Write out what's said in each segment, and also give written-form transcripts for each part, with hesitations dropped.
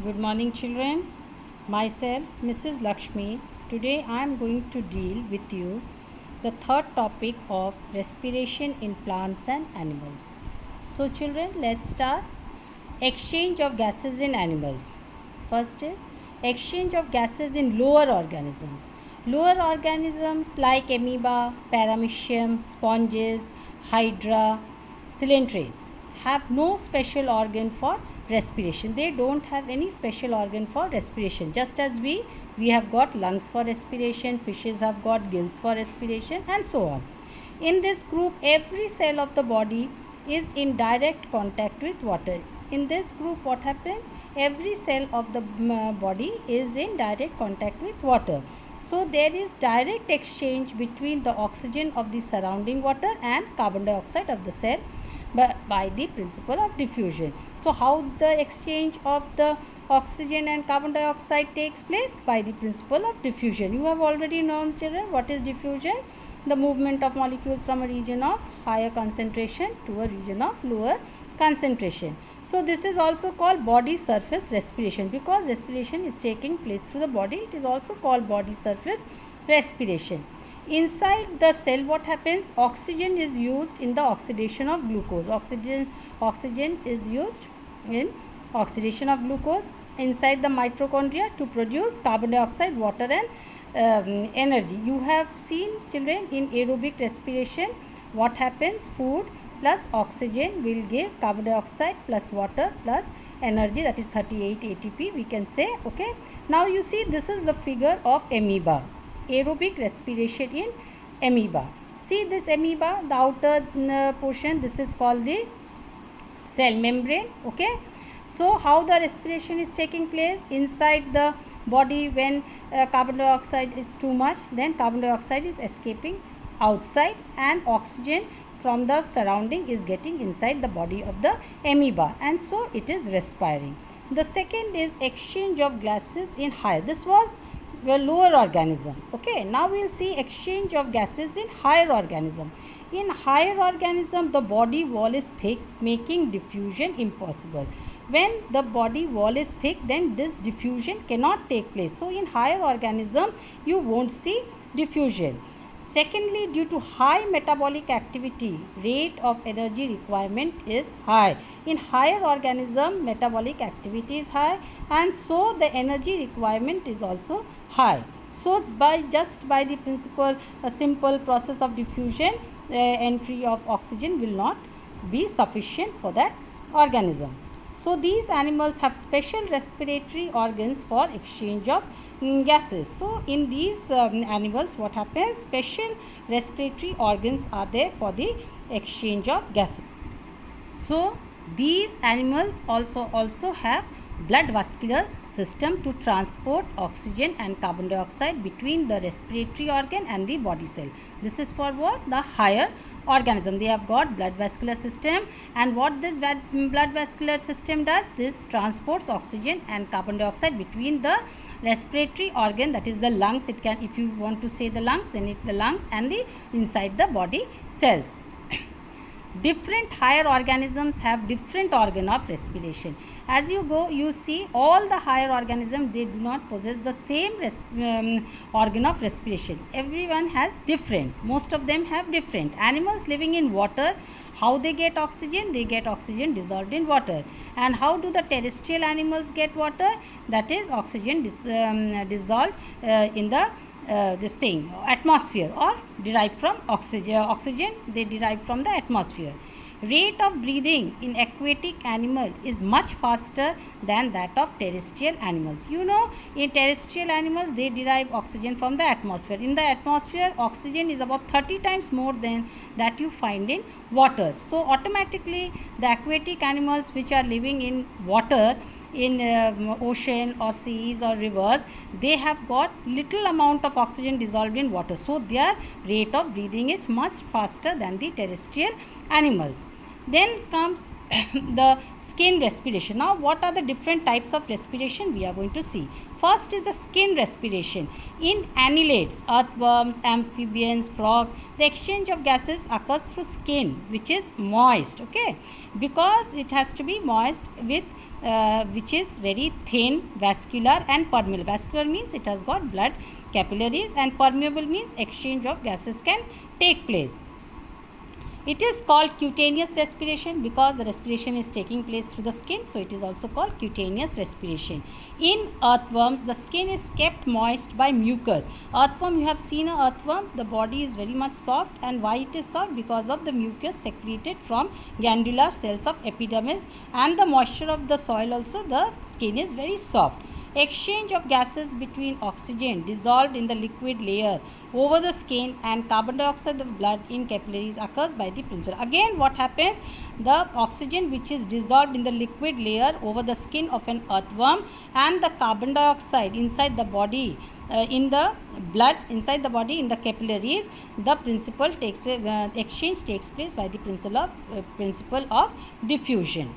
Good morning, children. Myself, Mrs. Lakshmi. Today I am going to deal with you the third topic of respiration in plants and animals. So, children, let's start. Exchange of gases in animals. First is exchange of gases in lower organisms. Lower organisms like amoeba, paramecium, sponges, hydra, coelentrates have no special organ for respiration. They don't have any special organ for respiration. Just as we have got lungs for respiration, fishes have got gills for respiration, and so on. In this group, every cell of the body is in direct contact with water. In this group, what happens? Every cell of the body is in direct contact with water. So there is direct exchange between the oxygen of the surrounding water and carbon dioxide of the cell by the principle of diffusion. So how the exchange of the oxygen and carbon dioxide takes place? By the principle of diffusion. You have already known, children, what is diffusion? The movement of molecules from a region of higher concentration to a region of lower concentration. So this is also called body surface respiration, because respiration is taking place through the body. It is also called body surface respiration. Inside the cell, what happens? Oxygen is used in the oxidation of glucose. Oxygen is used in oxidation of glucose inside the mitochondria to produce carbon dioxide, water, and energy. You have seen, children, in aerobic respiration what happens? Food plus oxygen will give carbon dioxide plus water plus energy, that is 38 ATP, we can say. Okay, now you see, this is the figure of amoeba. Aerobic respiration in amoeba. See this amoeba, the outer portion, this is called the cell membrane. Okay, so how the respiration is taking place inside the body? When carbon dioxide is too much, then carbon dioxide is escaping outside and oxygen from the surrounding is getting inside the body of the amoeba, and so it is respiring. The second is exchange of gases in higher. This was the lower organism. Okay, now we will see exchange of gases in higher organism. In higher organism, the body wall is thick, making diffusion impossible. When the body wall is thick, then this diffusion cannot take place. So in higher organism, you won't see diffusion. Secondly, due to high metabolic activity, rate of energy requirement is high. In higher organism, metabolic activity is high, and so the energy requirement is also high. So by the principle, a simple process of diffusion, entry of oxygen will not be sufficient for that organism. So these animals have special respiratory organs for exchange of gases. So in these animals, what happens? Special respiratory organs are there for the exchange of gases. So these animals also have blood vascular system to transport oxygen and carbon dioxide between the respiratory organ and the body cell. This is for what? The higher organism. They have got blood vascular system, and what this blood vascular system does? This transports oxygen and carbon dioxide between the respiratory organ, that is the lungs. It can, if you want to say the lungs, then it the lungs, and the inside the body cells. Different higher organisms have different organ of respiration. As you go, you see all the higher organisms, they do not possess the same organ of respiration. Everyone has different. Most of them have different. Animals living in water, how they get oxygen? They get oxygen dissolved in water. And how do the terrestrial animals get water? That is oxygen dissolved in the atmosphere, or derived from oxygen they derive from the atmosphere. Rate of breathing in aquatic animal is much faster than that of terrestrial animals. You know, in terrestrial animals, they derive oxygen from the atmosphere. In the atmosphere, oxygen is about 30 times more than that you find in water. So automatically the aquatic animals which are living in water, in ocean or seas or rivers, they have got little amount of oxygen dissolved in water, so their rate of breathing is much faster than the terrestrial animals. Then comes the skin respiration. Now what are the different types of respiration we are going to see? First is the skin respiration. In annelids, earthworms, amphibians, frog, the exchange of gases occurs through skin which is moist. Okay, because it has to be moist with which is very thin, vascular and permeable. Vascular means it has got blood capillaries, and permeable means exchange of gases can take place. It is called cutaneous respiration because the respiration is taking place through the skin, so it is also called cutaneous respiration. In earthworms, the skin is kept moist by mucus. Earthworm, you have seen an earthworm, the body is very much soft, and why it is soft? Because of the mucus secreted from glandular cells of epidermis, and the moisture of the soil also, the skin is very soft. Exchange of gases between oxygen dissolved in the liquid layer over the skin and carbon dioxide of blood in capillaries occurs by the principle. Again, what happens? The oxygen which is dissolved in the liquid layer over the skin of an earthworm and the carbon dioxide inside the body, in the blood inside the body in the capillaries, the principle takes exchange takes place by the principle of diffusion.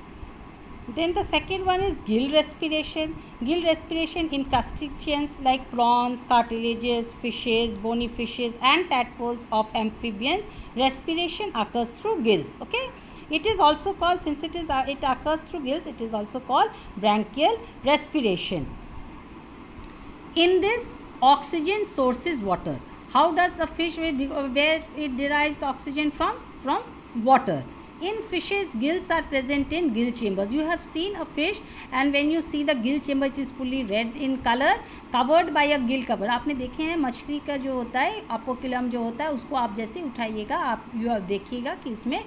Then the second one is gill respiration. Gill respiration in crustaceans like prawns, cartilages, fishes, bony fishes and tadpoles of amphibian, respiration occurs through gills. Okay. It is also called, since it occurs through gills, it is also called branchial respiration. In this, oxygen source is water. How does the fish, where it derives oxygen from? From water. In fishes, gills are present in gill chambers. You have seen a fish, and when you see the gill chamber, it is fully red in color, covered by a gill cover. आपने देखे हैं मछली का जो होता है अपोक्युलम जो होता है, उसको आप जैसे उठाइएगा, आप देखिएगा कि उसमें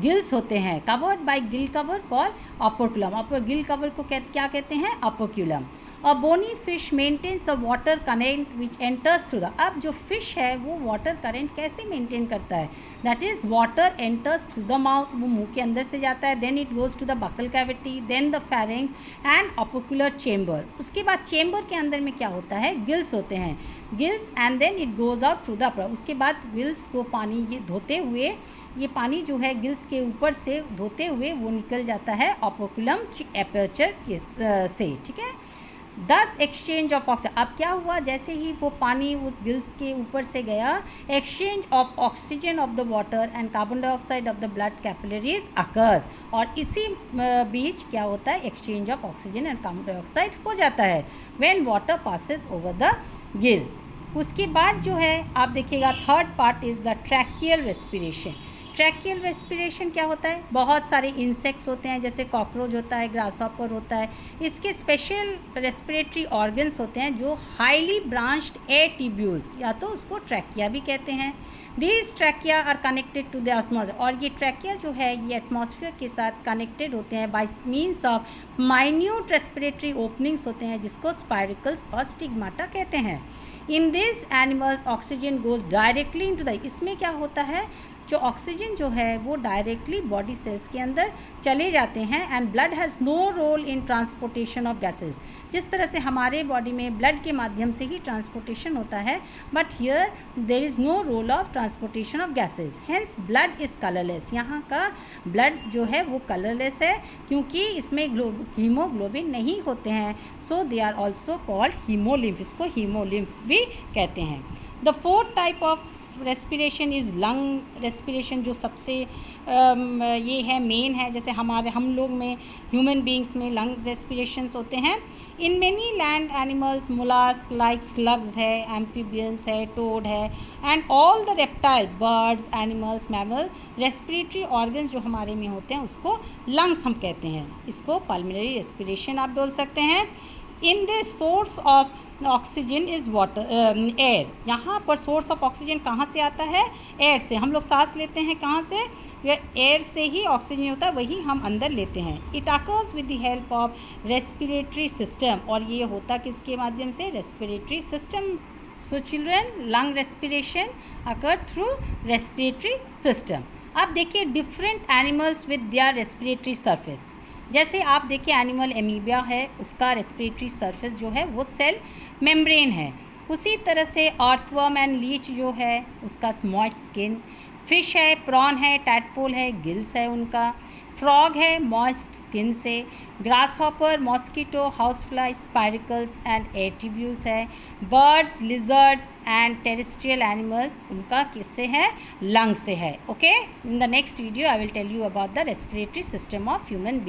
गिल्स होते हैं, covered by gill cover called operculum. Gill cover को क्या कहते हैं? अपोक्युलम. A bony fish maintains a water current which enters through the. अब जो fish है वो water current कैसे maintain करता है? That is, water enters through the mouth, वो मुंह के अंदर से जाता है, then it goes to the buccal cavity, then the pharynx and apocular chamber. उसके बाद chamber के अंदर में क्या होता है? Gills होते हैं, gills, and then it goes out through the upper. उसके बाद gills को पानी ये धोते हुए, ये पानी जो है गिल्स के ऊपर से धोते हुए वो निकल जाता है अपोकुलम एपर्चर से. ठीक है. 10 एक्सचेंज ऑफ ऑक्सीजन. अब क्या हुआ? जैसे ही वो पानी उस गिल्स के ऊपर से गया, exchange of oxygen of the water and carbon dioxide of the blood capillaries occurs. और इसी बीच क्या होता है? Exchange of oxygen and carbon dioxide हो जाता है when water passes over the gills. उसके बाद जो है आप देखिएगा, third part is the tracheal respiration. Tracheal respiration क्या होता है? बहुत सारे इंसेक्ट्स होते हैं, जैसे कॉकरोच होता है, ग्रासहॉपर होता है, इसके स्पेशल रेस्पिरेटरी ऑर्गन्स होते हैं जो हाईली ब्रांच्ड एयर ट्यूब्यूल्स, या तो उसको ट्रैकिया भी कहते हैं. These trachea are connected to the atmosphere. और ये ट्रैकिया जो है ये एटमॉस्फेयर के साथ कनेक्टेड होते हैं bye means of minute respiratory openings होते हैं, जिसको स्पाइरिकल्स और स्टिग्माटा कहते हैं. In this animals oxygen goes directly into the. इसमें क्या होता है? जो ऑक्सीजन जो है वो डायरेक्टली बॉडी सेल्स के अंदर चले जाते हैं, and blood has no role in transportation of gases. जिस तरह से हमारे बॉडी में ब्लड के माध्यम से ही ट्रांसपोर्टेशन होता है, but here there is no role of transportation of gases. Hence blood is colourless. यहाँ का ब्लड जो है वो कलरलेस है क्योंकि इसमें हीमोग्लोबिन नहीं होते हैं, so they are also called haemolymph. इसको हीमोलिम्फ भी कहते हैं. The fourth type of respiration is lung respiration, जो सबसे ये है मेन है. जैसे हम लोग में ह्यूमन बींग्स में लंग रेस्पिरेशंस होते हैं. In many land animals, mollusc like slugs है, एम्फीबियंस है, टोड है, and all the reptiles, birds, animals, mammal, respiratory organs जो हमारे में होते हैं उसको लंग्स हम कहते हैं. इसको पल्मोनरी रेस्पिरेशन आप बोल सकते हैं. In the source of oxygen is water, air. यहाँ पर सोर्स ऑफ ऑक्सीजन कहाँ से आता है? एयर से. हम लोग सांस लेते हैं कहाँ से? एयर से ही ऑक्सीजन होता है, वही हम अंदर लेते हैं. It occurs with the help of respiratory system. और ये होता किसके माध्यम से? Respiratory system. So children, lung respiration अकर थ्रू रेस्पिरेटरी सिस्टम. अब देखिए different animals with their respiratory surface. जैसे आप देखिए एनिमल एमीबिया है, उसका रेस्पिरेटरी सरफेस जो है वो सेल मेम्ब्रेन है. उसी तरह से अर्थवर्म एंड लीच जो है उसका मॉइस्ट स्किन. फिश है, प्रॉन है, टैडपोल है, गिल्स है उनका. फ्रॉग है, मॉइस्ट स्किन से. Grasshopper, mosquito, housefly, spiracles and air tubules है. Birds, lizards and terrestrial animals, उनका किससे है? लंग से है. Okay, in the next video I will tell you about the respiratory system of human being.